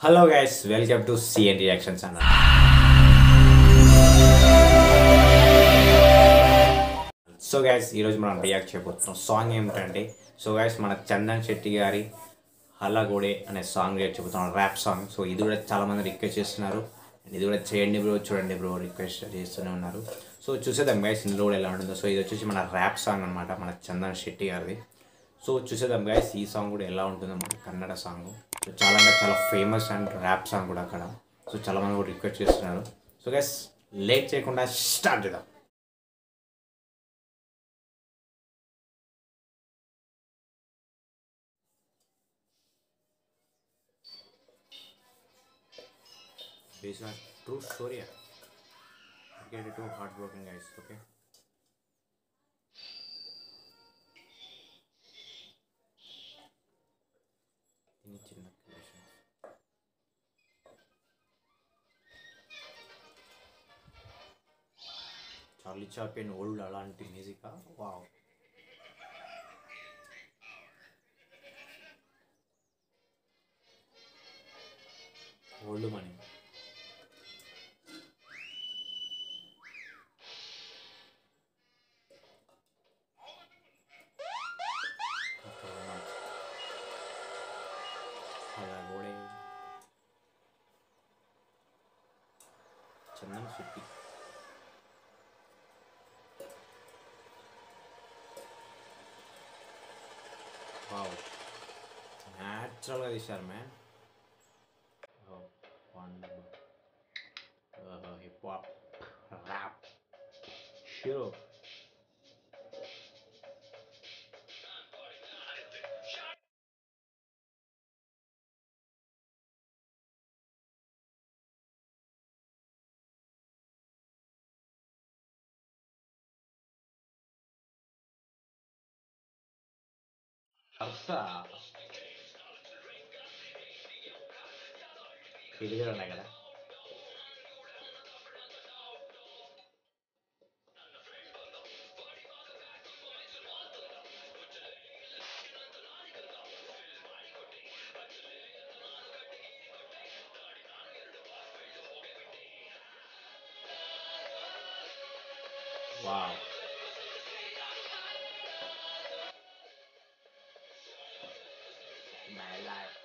Hello guys, welcome to CN reactions అన్న. So guys, ఈరోజు మనం రియాక్ట్ చేయబోతున్నాం సాంగ్ ఏమిటంటే, సో గైస్ మన చందన్ శెట్టి గారి హల్లగోడే అనే సాంగ్ రియాక్ట్ చేయబోతున్నాం, ర్యాప్ సాంగ్. సో ఇది కూడా చాలామంది రిక్వెస్ట్ చేస్తున్నారు, ఇది కూడా చేయండి బ్రో, చూడండి బ్రో, రిక్వెస్ట్ చేస్తూనే ఉన్నారు. సో చూసేద్దాం గైస్ ఇందులో కూడా ఎలా ఉంటుందో. సో ఇది వచ్చేసి మన ర్యాప్ సాంగ్ అనమాట, మన చందన్ శెట్టి గారిది. సో చూసేద్దాం గైస్ ఈ సాంగ్ కూడా ఎలా ఉంటుందో, మన కన్నడ సాంగ్. సో చాలా అంటే చాలా ఫేమస్ అండ్ ర్యాప్ సాంగ్ కూడా అక్కడ. సో చాలామంది కూడా రిక్వెస్ట్ చేస్తున్నారు. సో గైస్ లేట్ చేయకుండా స్టార్ట్ చేద్దాం. Based on true story, get it too heartbroken guys. Okay. ini చిన్న creations. చార్లీ చాప్లిన్ ఓల్డ్ అలాంటి music. Wow. Old money. Halagode Chandan Shetty. Wow, న్యాచురల్గా తీశారు man. Hip hop, rap, hero. అర్సా ఫీల్గా ఉన్నాయి కదా. Wow. My life.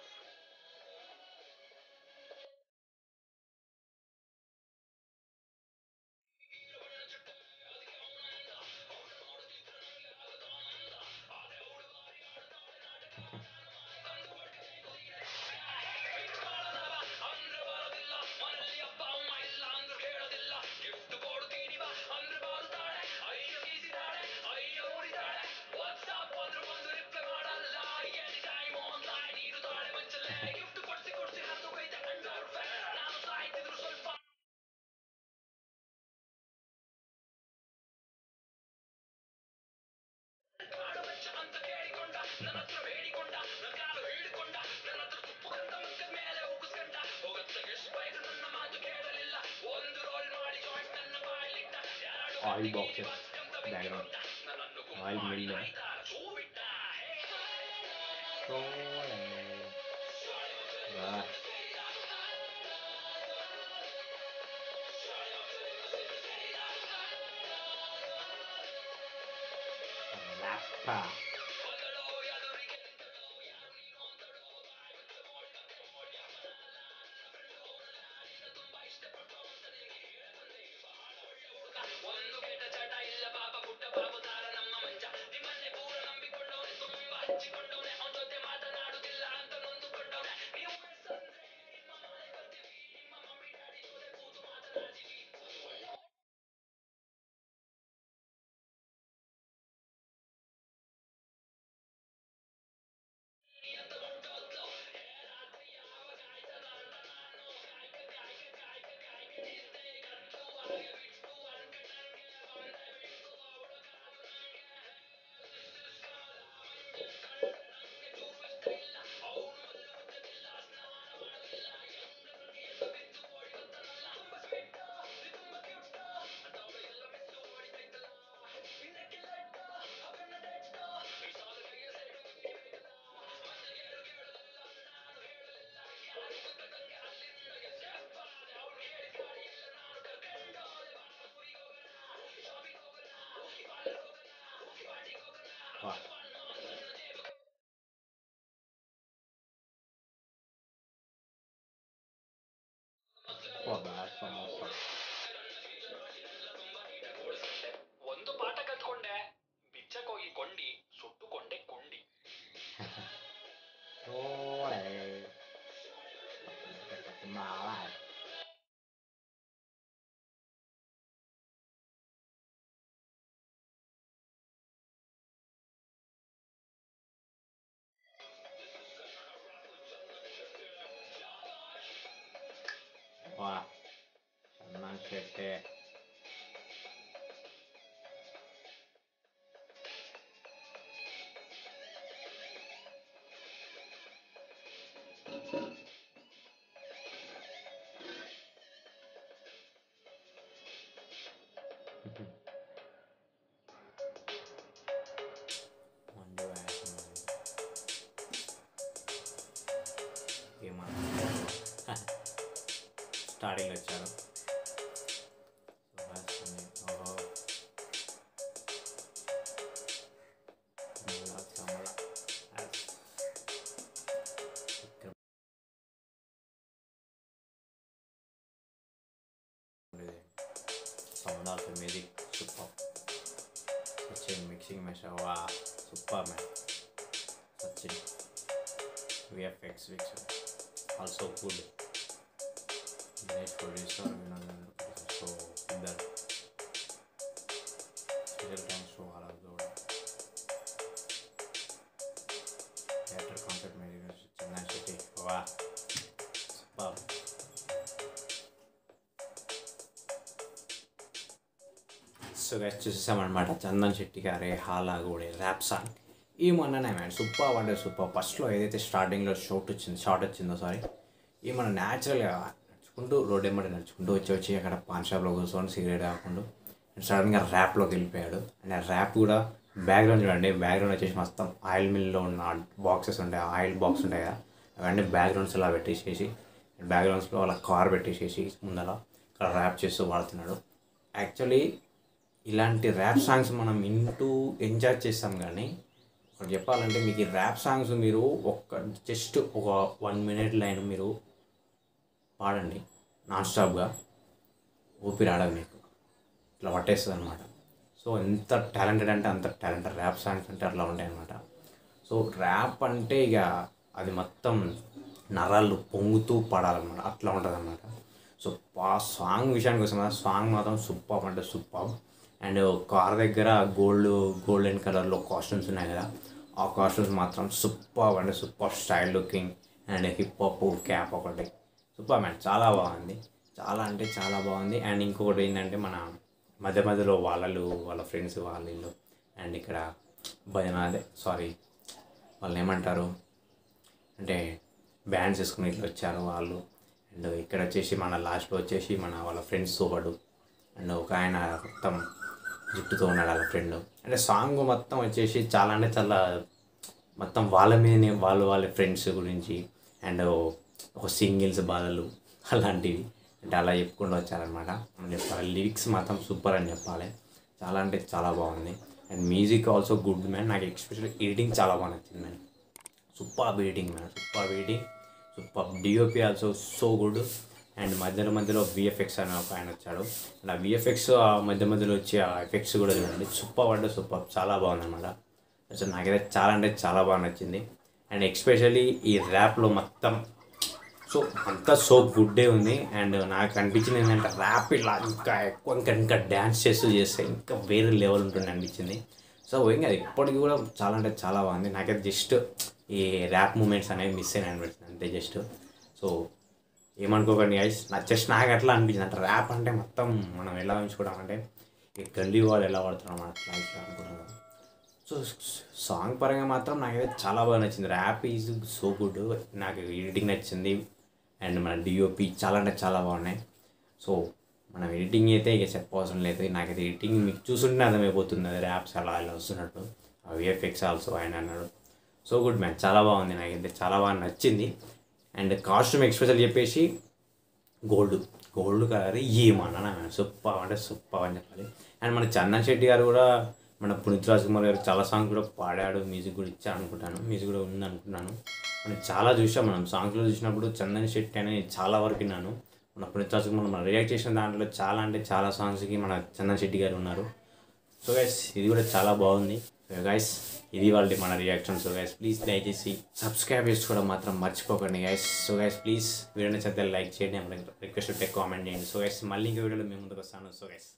Oil boxes background, oil mill. Rap. Samosa ಒಂದು ಪಾಠ ಕಲ್ತ್ಕೊಂಡೆ ಬಿಚ್ಚಕ್ಕೋಗಿ ಕೊಂಡಿ ಸುಟ್ಟುಕೊಂಡೆ ಕೊಂಡಿ ಓಳೆ ಮಾವ ವಾ ಚಂದನ್ ಶೆಟ್ಟಿ మండు వేసం ఏమన్నా స్టార్టింగ్ వచ్చారు ఓహో కమల sound of music super Sachin mixing మెషర్ wow super man Sachin VFX విక్స్ also good Dinesh producer Vinod so ఇద్దరు special thanks to all of దోడ్ theatre concept music Chandan Shetty wow super so guys చూసేసామన్నమాట చందన్ శెట్టి గారి హాలాగూడే ర్యాప్ సాంగ్ ఈ మొన్ననే మ్యాన్ సూపర్ అంటే సూపర్ ఫస్ట్లో ఏదైతే స్టార్టింగ్లో షార్ట్ వచ్చిందో ఈ మన న్యాచురల్గా నడుచుకుంటూ రోడ్ ఎమ్మడి నడుచుకుంటూ వచ్చి అక్కడ పాన్ షాప్లో కూర్చొని సిగరెట్ కాకుండా సడన్గా ర్యాప్లోకి వెళ్ళిపోయాడు అండ్ ఆ ర్యాప్ కూడా బ్యాక్గ్రౌండ్ చూడండి బ్యాక్గ్రౌండ్ వచ్చేసి మొత్తం ఆయిల్ మిల్లో ఉన్న బాక్సెస్ ఉంటాయి ఆయిల్ బాక్స్ ఉంటాయి కదా అవన్నీ బ్యాక్గ్రౌండ్స్ అలా పెట్టేసేసి బ్యాక్గ్రౌండ్స్లో అలా కార్ పెట్టేసేసి ముందర ఇక్కడ ర్యాప్ చేస్తూ వాడుతున్నాడు యాక్చువల్లీ ఇలాంటి ర్యాప్ సాంగ్స్ మనం వింటూ ఎంజాయ్ చేస్తాం కానీ ఒకటి చెప్పాలంటే మీకు ఈ ర్యాప్ సాంగ్స్ మీరు జస్ట్ ఒక 1 minute లైన్ మీరు పాడండి నాన్ స్టాప్గా ఊపిరి ఆడదు మీకు ఇట్లా పట్టేస్తుంది అనమాట సో ఎంత టాలెంటెడ్ అంటే అంత టాలెంటెడ్ ర్యాప్ సాంగ్స్ అంటే అట్లా ఉంటాయి అనమాట సో ర్యాప్ అంటే ఇక అది మొత్తం నరాలు పొంగుతూ పాడాలన్నమాట అట్లా ఉంటుంది అనమాట సో ఆ సాంగ్ విషయానికి వస్తే సాంగ్ మాత్రం సూపర్ అంటే సూపర్ అండ్ కార్ దగ్గర గోల్డెన్ కలర్లో కాస్ట్యూమ్స్ ఉన్నాయి కదా ఆ కాస్ట్యూమ్స్ మాత్రం సూపర్ అంటే super style looking and hip hop cap ఒకటి సూపర్ మ్యాన్ చాలా బాగుంది చాలా అంటే చాలా బాగుంది అండ్ ఇంకొకటి ఏంటంటే మన మధ్యలో వాళ్ళ ఫ్రెండ్స్ వాళ్ళు అండ్ ఇక్కడ భజన వాళ్ళు ఏమంటారు అంటే బ్యాండ్స్ వేసుకుని ఇట్లా వచ్చారు వాళ్ళు అండ్ ఇక్కడ వచ్చేసి మన లాస్ట్లో వచ్చేసి వాళ్ళ ఫ్రెండ్స్తో పాటు అండ్ ఒక ఆయన మొత్తం జుట్టుతో ఉన్నాడు వాళ్ళ ఫ్రెండ్ అంటే సాంగ్ మొత్తం వచ్చేసి చాలా అంటే చాలా మొత్తం వాళ్ళ మీదనే వాళ్ళ ఫ్రెండ్స్ గురించి అండ్ ఒక సింగిల్స్ బాధలు అలాంటివి అంటే అలా చెప్పుకుంటూ వచ్చారనమాట అని చెప్పాలి లిరిక్స్ మాత్రం సూపర్ అని చెప్పాలి చాలా అంటే చాలా బాగుంది and music also good man నాకు ఎస్పెషల్లీ ఎడిటింగ్ చాలా బాగా నచ్చింది man super editing man super DOP also so good and మధ్యలో విఎఫ్ఎక్స్ అని ఒక ఆయన వచ్చాడు అండ్ ఆ విఎఫ్ఎక్స్ మధ్యలో వచ్చి ఆ ఎఫెక్ట్స్ కూడా చూడండి సూపర్ అంటే సూపర్ చాలా బాగుందన్నమాట అసలు నాకైతే చాలా అంటే చాలా బాగా నచ్చింది అండ్ ఎస్పెషల్లీ ఈ ర్యాప్లో మొత్తం సో అంతా సో గుడ్డే ఉంది అండ్ నాకు అనిపించింది ఏంటంటే ర్యాప్ ఇలా ఇంకా ఎక్కువ ఇంకా డ్యాన్స్ చేస్తే ఇంకా వేరే లెవెల్ ఉంటుంది అనిపించింది సో ఇంకా ఇప్పటికి కూడా చాలా అంటే చాలా బాగుంది నాకైతే జస్ట్ ఈ ర్యాప్ మూమెంట్స్ అనేవి మిస్ అయినా అనిపిస్తుంది అంతే జస్ట్ సో ఏమనుకోకండి గైస్ నాకు అట్లా అనిపించింది అంటే ర్యాప్ అంటే మొత్తం మనం ఎలా ఉంచుకోవడం అంటే ఈ గల్లీ వాళ్ళు ఎలా వాడుతున్నాం అట్లా ఇట్లా అనుకుంటున్నాం సో సాంగ్ పరంగా మాత్రం నాకైతే చాలా బాగా నచ్చింది ర్యాప్ ఈజ్ సో గుడ్ నాకు ఎడిటింగ్ నచ్చింది అండ్ మన డిఓపి చాలా అంటే చాలా బాగున్నాయి సో మనం ఎడిటింగ్ అయితే ఇక చెప్పవసరం లేదు నాకైతే ఎడిటింగ్ మీకు చూస్తుంటే అర్థమైపోతుంది అది ర్యాప్స్ అలా ఇలా వస్తున్నట్టు విఎఫ్ఎక్స్ ఆల్సో ఆయన అన్నాడు సో గుడ్ మ్యాన్ చాలా బాగుంది నాకైతే చాలా బాగా నచ్చింది అండ్ కాస్ట్యూమ్ ఎక్స్పెషల్ చెప్పేసి గోల్డ్ కలర్ ఏమన్నా సూపర్ అంటే సూపర్ అని చెప్పాలి అండ్ మన చందన్ శెట్టి గారు కూడా మన పునీత్ రాజ్ కుమార్ గారు చాలా సాంగ్ కూడా పాడాడు మ్యూజిక్ కూడా ఇచ్చా అనుకుంటాను మ్యూజిక్ కూడా ఉంది అనుకుంటున్నాను మనం చాలా చూసాం మనం సాంగ్స్లో చూసినప్పుడు చందన్ శెట్టి అని చాలా వరకు విన్నాను మన పునీత్ రాజ్కుమార్ మనం రియాక్ట్ చేసిన దాంట్లో చాలా అంటే చాలా సాంగ్స్కి మన చందన్ శెట్టి గారు ఉన్నారు. సో గైస్ ఇది కూడా చాలా బాగుంది. సో గైస్ ఇది వాళ్ళ మన రియాక్షన్. సో గైస్ ప్లీజ్ దయచేసి సబ్స్క్రైబ్ చేసుకోవడం మాత్రం మర్చిపోకండి గైస్. సో గైస్ ప్లీజ్ వీడియోని చదివి లైక్ చేయండి, రిక్వెస్ట్ ఉంటే కామెంట్ చేయండి. సో గైస్ మళ్ళీ ఇంకో వీడియోలో మేము ముందుకు వస్తాను. So guys